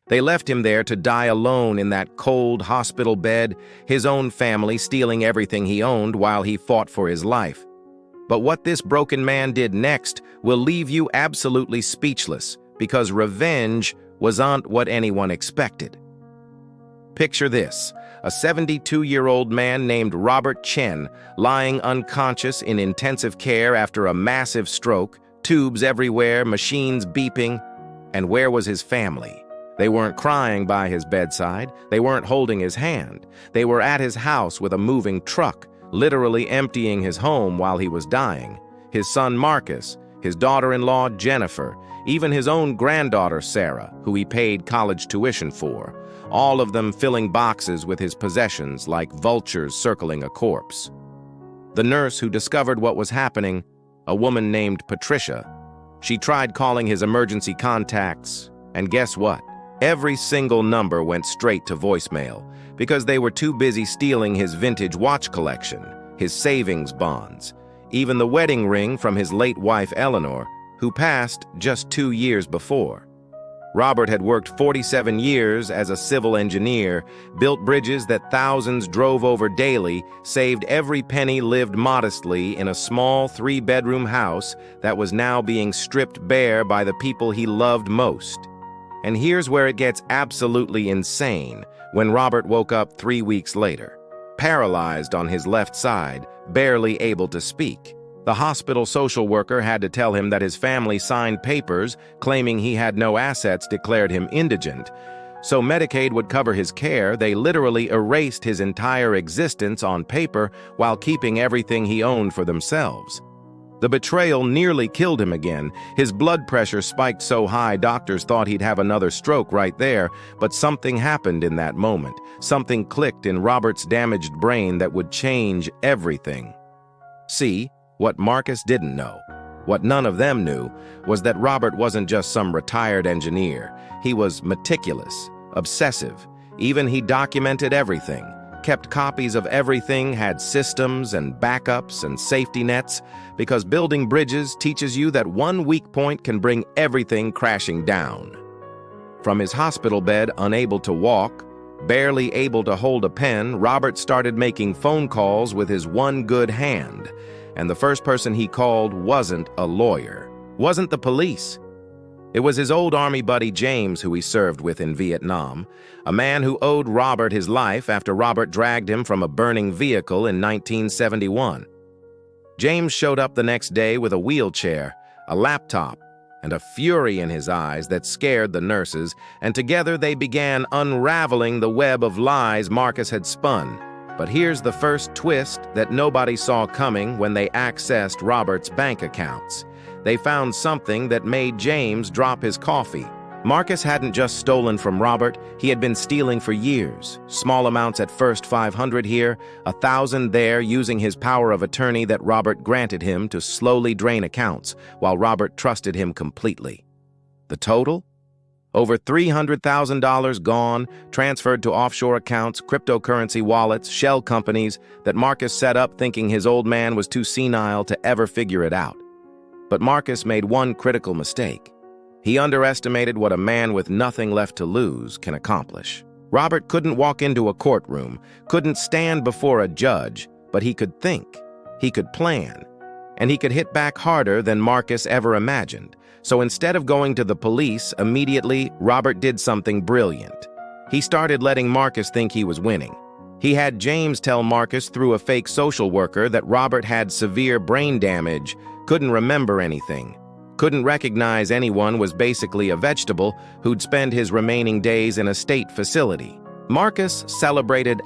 They left him there to die alone in that cold hospital bed, his own family stealing everything he owned while he fought for his life. But what this broken man did next will leave you absolutely speechless, because revenge wasn't what anyone expected. Picture this: a 72-year-old man named Robert Chen lying unconscious in intensive care after a massive stroke, tubes everywhere, machines beeping. And where was his family? They weren't crying by his bedside. They weren't holding his hand. They were at his house with a moving truck, literally emptying his home while he was dying. His son Marcus, his daughter-in-law Jennifer, even his own granddaughter Sarah, who he paid college tuition for, all of them filling boxes with his possessions like vultures circling a corpse. The nurse who discovered what was happening, a woman named Patricia, she tried calling his emergency contacts, and guess what? Every single number went straight to voicemail because they were too busy stealing his vintage watch collection, his savings bonds, even the wedding ring from his late wife Eleanor, who passed just 2 years before. Robert had worked 47 years as a civil engineer, built bridges that thousands drove over daily, saved every penny, lived modestly in a small 3-bedroom house that was now being stripped bare by the people he loved most. And here's where it gets absolutely insane when Robert woke up 3 weeks later, paralyzed on his left side, barely able to speak. The hospital social worker had to tell him that his family signed papers claiming he had no assets declared him indigent. So Medicaid would cover his care. They literally erased his entire existence on paper while keeping everything he owned for themselves. The betrayal nearly killed him again. His blood pressure spiked so high doctors thought he'd have another stroke right there, but something happened in that moment. Something clicked in Robert's damaged brain that would change everything. See, what Marcus didn't know, what none of them knew, was that Robert wasn't just some retired engineer. He was meticulous, obsessive. Even he documented everything, kept copies of everything, had systems and backups and safety nets, because building bridges teaches you that one weak point can bring everything crashing down. From his hospital bed, unable to walk, barely able to hold a pen, Robert started making phone calls with his one good hand. And the first person he called wasn't a lawyer, wasn't the police. It was his old Army buddy James, who he served with in Vietnam, a man who owed Robert his life after Robert dragged him from a burning vehicle in 1971. James showed up the next day with a wheelchair, a laptop, and a fury in his eyes that scared the nurses, and together they began unraveling the web of lies Marcus had spun. But here's the first twist that nobody saw coming when they accessed Robert's bank accounts. They found something that made James drop his coffee. Marcus hadn't just stolen from Robert, he had been stealing for years. Small amounts at first, $500 here, $1,000 there, using his power of attorney that Robert granted him to slowly drain accounts, while Robert trusted him completely. The total? Over $300,000 gone, transferred to offshore accounts, cryptocurrency wallets, shell companies that Marcus set up thinking his old man was too senile to ever figure it out. But Marcus made one critical mistake. He underestimated what a man with nothing left to lose can accomplish. Robert couldn't walk into a courtroom, couldn't stand before a judge, but he could think, he could plan, and he could hit back harder than Marcus ever imagined. So instead of going to the police immediately, Robert did something brilliant. He started letting Marcus think he was winning. He had James tell Marcus through a fake social worker that Robert had severe brain damage, couldn't remember anything, couldn't recognize anyone, was basically a vegetable who'd spend his remaining days in a state facility. Marcus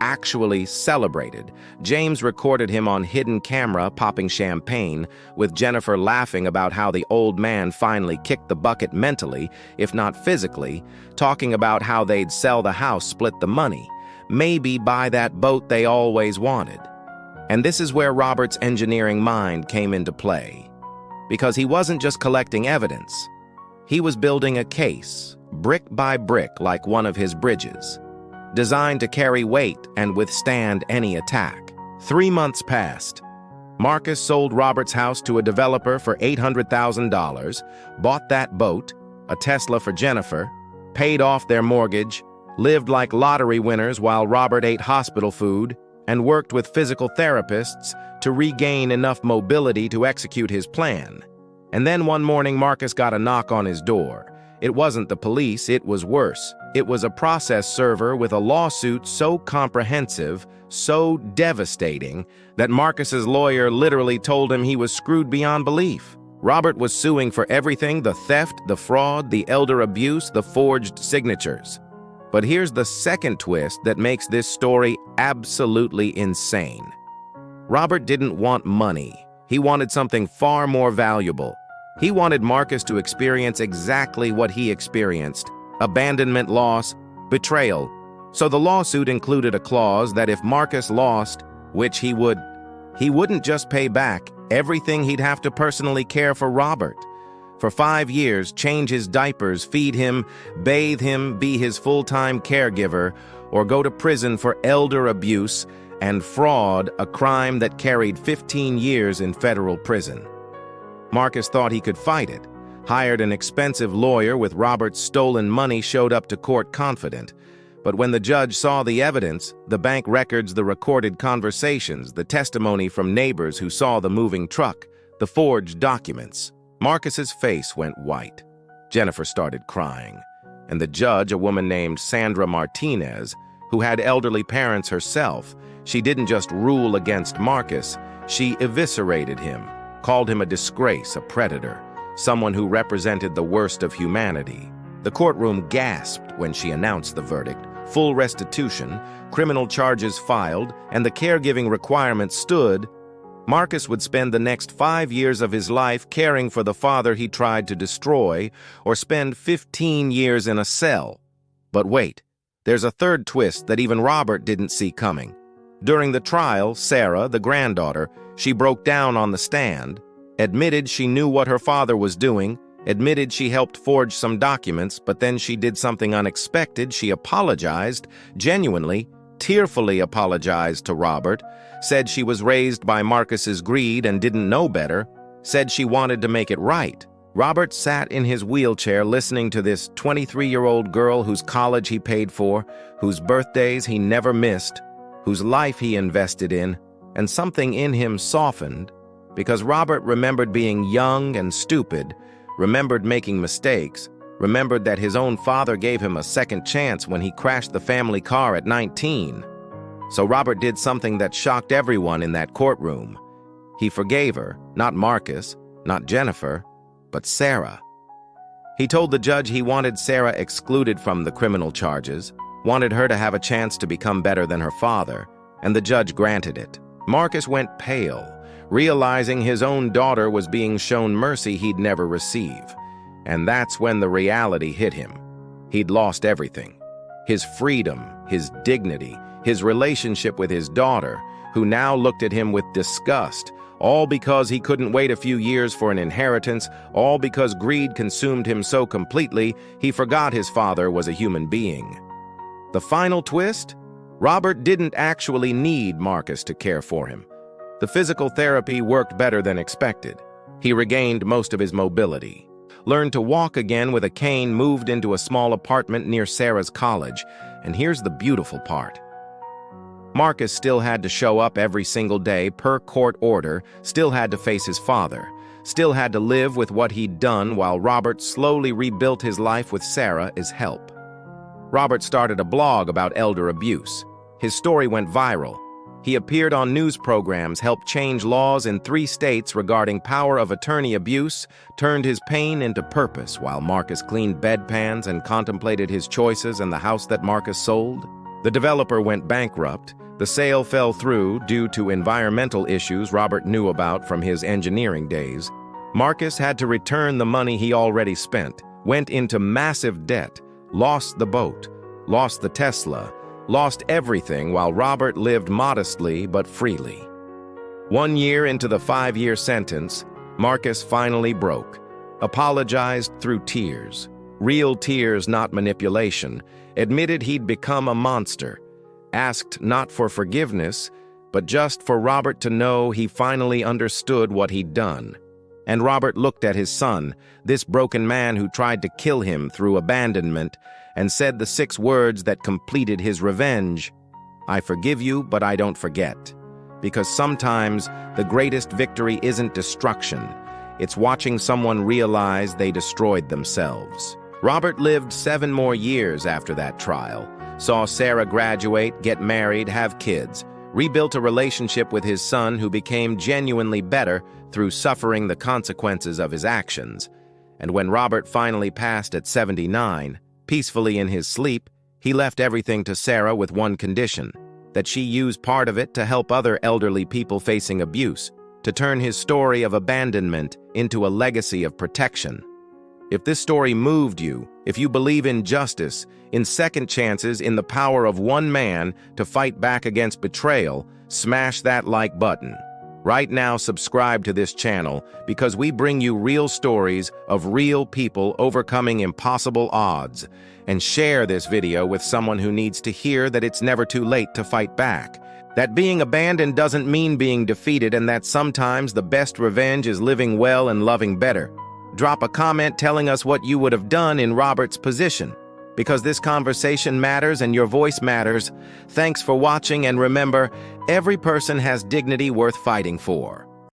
actually celebrated. James recorded him on hidden camera popping champagne, with Jennifer laughing about how the old man finally kicked the bucket mentally, if not physically, talking about how they'd sell the house, split the money, maybe buy that boat they always wanted. And this is where Robert's engineering mind came into play. Because he wasn't just collecting evidence. He was building a case, brick by brick, like one of his bridges, designed to carry weight and withstand any attack. 3 months passed. Marcus sold Robert's house to a developer for $800,000, bought that boat, a Tesla for Jennifer, paid off their mortgage, lived like lottery winners while Robert ate hospital food, and worked with physical therapists to regain enough mobility to execute his plan. And then one morning, Marcus got a knock on his door. It wasn't the police, it was worse. It was a process server with a lawsuit so comprehensive, so devastating, that Marcus's lawyer literally told him he was screwed beyond belief. Robert was suing for everything: the theft, the fraud, the elder abuse, the forged signatures. But here's the second twist that makes this story absolutely insane. Robert didn't want money. He wanted something far more valuable. He wanted Marcus to experience exactly what he experienced: abandonment, loss, betrayal. So the lawsuit included a clause that if Marcus lost, which he wouldn't just pay back everything, he'd have to personally care for Robert for 5 years, change his diapers, feed him, bathe him, be his full-time caregiver, or go to prison for elder abuse and fraud, a crime that carried 15 years in federal prison. Marcus thought he could fight it, hired an expensive lawyer with Robert's stolen money, showed up to court confident. But when the judge saw the evidence, the bank records, the recorded conversations, the testimony from neighbors who saw the moving truck, the forged documents, Marcus's face went white. Jennifer started crying, and the judge, a woman named Sandra Martinez, who had elderly parents herself, she didn't just rule against Marcus, she eviscerated him, called him a disgrace, a predator, someone who represented the worst of humanity. The courtroom gasped when she announced the verdict: full restitution, criminal charges filed, and the caregiving requirement stood. Marcus would spend the next 5 years of his life caring for the father he tried to destroy, or spend 15 years in a cell. But wait, there's a third twist that even Robert didn't see coming. During the trial, Sarah, the granddaughter, she broke down on the stand, admitted she knew what her father was doing, admitted she helped forge some documents, but then she did something unexpected. She apologized, genuinely, tearfully apologized to Robert, said she was raised by Marcus's greed and didn't know better, said she wanted to make it right. Robert sat in his wheelchair listening to this 23-year-old girl whose college he paid for, whose birthdays he never missed, whose life he invested in, and something in him softened, because Robert remembered being young and stupid, remembered making mistakes, remembered that his own father gave him a second chance when he crashed the family car at 19. So Robert did something that shocked everyone in that courtroom. He forgave her, not Marcus, not Jennifer, but Sarah. He told the judge he wanted Sarah excluded from the criminal charges, wanted her to have a chance to become better than her father, and the judge granted it. Marcus went pale, realizing his own daughter was being shown mercy he'd never receive. And that's when the reality hit him. He'd lost everything: his freedom, his dignity, his relationship with his daughter, who now looked at him with disgust, all because he couldn't wait a few years for an inheritance, all because greed consumed him so completely he forgot his father was a human being. The final twist? Robert didn't actually need Marcus to care for him. The physical therapy worked better than expected. He regained most of his mobility, learned to walk again with a cane, moved into a small apartment near Sarah's college. And here's the beautiful part. Marcus still had to show up every single day per court order, still had to face his father, still had to live with what he'd done, while Robert slowly rebuilt his life with Sarah as help. Robert started a blog about elder abuse. His story went viral. He appeared on news programs, helped change laws in 3 states regarding power of attorney abuse, turned his pain into purpose while Marcus cleaned bedpans and contemplated his choices and the house that Marcus sold. The developer went bankrupt. The sale fell through due to environmental issues Robert knew about from his engineering days. Marcus had to return the money he already spent, went into massive debt, lost the boat, lost the Tesla, lost everything, while Robert lived modestly but freely. 1 year into the 5-year sentence, Marcus finally broke, apologized through tears, real tears, not manipulation, admitted he'd become a monster, asked not for forgiveness, but just for Robert to know he finally understood what he'd done. And Robert looked at his son, this broken man who tried to kill him through abandonment, and said the 6 words that completed his revenge: "I forgive you, but I don't forget." Because sometimes the greatest victory isn't destruction. It's watching someone realize they destroyed themselves. Robert lived 7 more years after that trial, saw Sarah graduate, get married, have kids, rebuilt a relationship with his son who became genuinely better through suffering the consequences of his actions. And when Robert finally passed at 79, peacefully in his sleep, he left everything to Sarah with one condition: that she use part of it to help other elderly people facing abuse, to turn his story of abandonment into a legacy of protection. If this story moved you, if you believe in justice, in second chances, in the power of one man to fight back against betrayal, smash that like button. Right now, subscribe to this channel because we bring you real stories of real people overcoming impossible odds. And share this video with someone who needs to hear that it's never too late to fight back. That being abandoned doesn't mean being defeated, and that sometimes the best revenge is living well and loving better. Drop a comment telling us what you would have done in Robert's position. Because this conversation matters and your voice matters. Thanks for watching, and remember, every person has dignity worth fighting for.